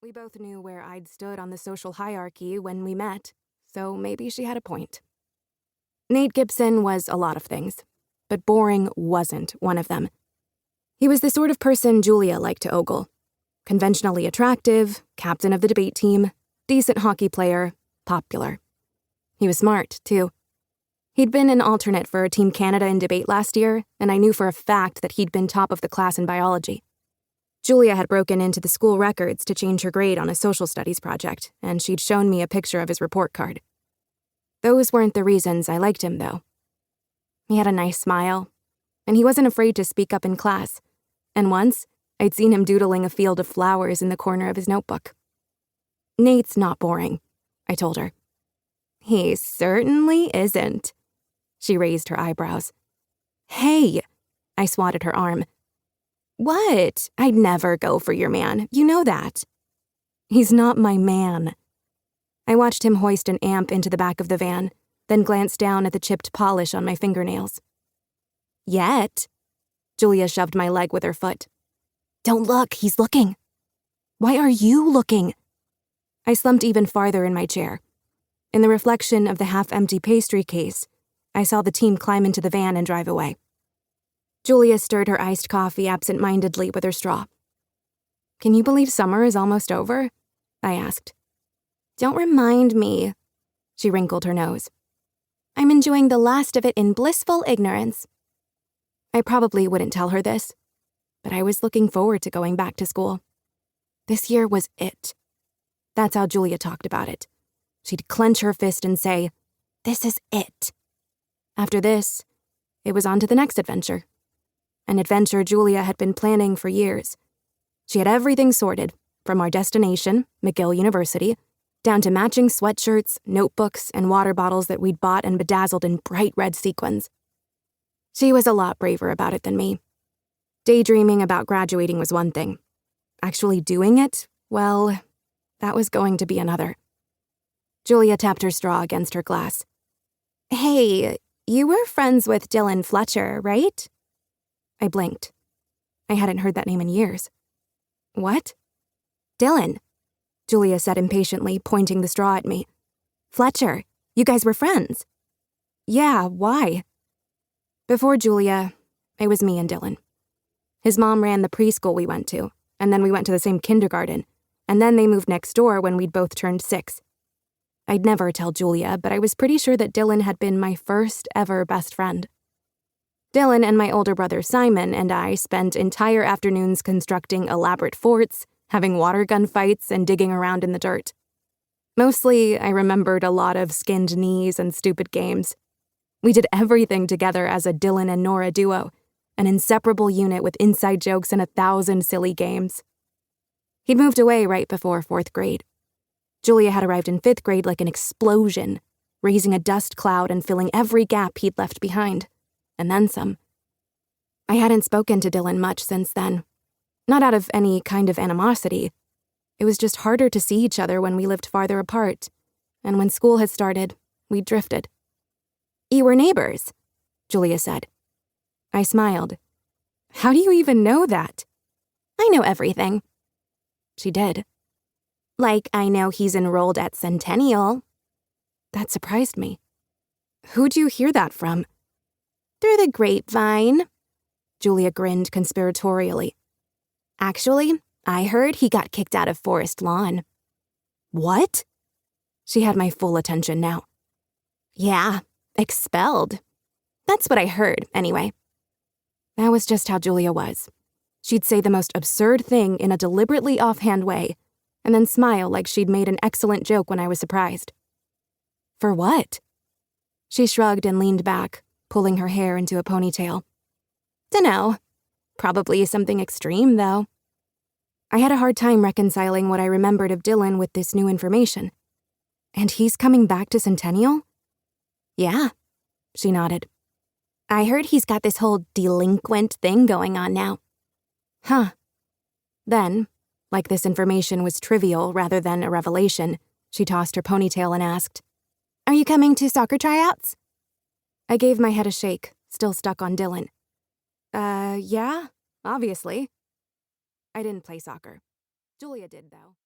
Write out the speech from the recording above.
We both knew where I'd stood on the social hierarchy when we met, so maybe she had a point. Nate Gibson was a lot of things, but boring wasn't one of them. He was the sort of person Julia liked to ogle. Conventionally attractive, captain of the debate team, decent hockey player, popular. He was smart, too. He'd been an alternate for Team Canada in debate last year, and I knew for a fact that he'd been top of the class in biology. Julia had broken into the school records to change her grade on a social studies project, and she'd shown me a picture of his report card. Those weren't the reasons I liked him, though. He had a nice smile, and he wasn't afraid to speak up in class, and once, I'd seen him doodling a field of flowers in the corner of his notebook. Nate's not boring, I told her. He certainly isn't. She raised her eyebrows. Hey, I swatted her arm. What? I'd never go for your man. You know that. He's not my man. I watched him hoist an amp into the back of the van, then glanced down at the chipped polish on my fingernails. Yet. Julia shoved my leg with her foot. Don't look, he's looking. Why are you looking? I slumped even farther in my chair. In the reflection of the half-empty pastry case, I saw the team climb into the van and drive away. Julia stirred her iced coffee absent-mindedly with her straw. Can you believe summer is almost over? I asked. Don't remind me. She wrinkled her nose. I'm enjoying the last of it in blissful ignorance. I probably wouldn't tell her this, but I was looking forward to going back to school. This year was it. That's how Julia talked about it. She'd clench her fist and say, "This is it." After this, it was on to the next adventure. An adventure Julia had been planning for years. She had everything sorted, from our destination, McGill University, down to matching sweatshirts, notebooks, and water bottles that we'd bought and bedazzled in bright red sequins. She was a lot braver about it than me. Daydreaming about graduating was one thing. Actually doing it, well, that was going to be another. Julia tapped her straw against her glass. Hey, you were friends with Dillan Fletcher, right? I blinked. I hadn't heard that name in years. What? Dillan, Julia said impatiently, pointing the straw at me. Fletcher, you guys were friends. Yeah, why? Before Julia, it was me and Dillan. His mom ran the preschool we went to, and then we went to the same kindergarten, and then they moved next door when we'd both turned 6. I'd never tell Julia, but I was pretty sure that Dillan had been my first ever best friend. Dillan and my older brother Simon and I spent entire afternoons constructing elaborate forts, having water gun fights, and digging around in the dirt. Mostly, I remembered a lot of skinned knees and stupid games. We did everything together as a Dillan and Nora duo, an inseparable unit with inside jokes and 1,000 silly games. He'd moved away right before 4th grade. Julia had arrived in 5th grade like an explosion, raising a dust cloud and filling every gap he'd left behind. And then some. I hadn't spoken to Dillan much since then. Not out of any kind of animosity. It was just harder to see each other when we lived farther apart. And when school had started, we drifted. You were neighbors, Julia said. I smiled. How do you even know that? I know everything. She did. Like, I know he's enrolled at Centennial. That surprised me. Who'd you hear that from? Through the grapevine. Julia grinned conspiratorially. Actually, I heard he got kicked out of Forest Lawn. What? She had my full attention now. Yeah, expelled. That's what I heard, anyway. That was just how Julia was. She'd say the most absurd thing in a deliberately offhand way, and then smile like she'd made an excellent joke when I was surprised. For what? She shrugged and leaned back, pulling her hair into a ponytail. Dunno. Probably something extreme, though. I had a hard time reconciling what I remembered of Dillan with this new information. And he's coming back to Centennial? Yeah, she nodded. I heard he's got this whole delinquent thing going on now. Huh. Then, like this information was trivial rather than a revelation, she tossed her ponytail and asked, Are you coming to soccer tryouts? I gave my head a shake, still stuck on Dillan. Yeah, obviously. I didn't play soccer. Julia did, though.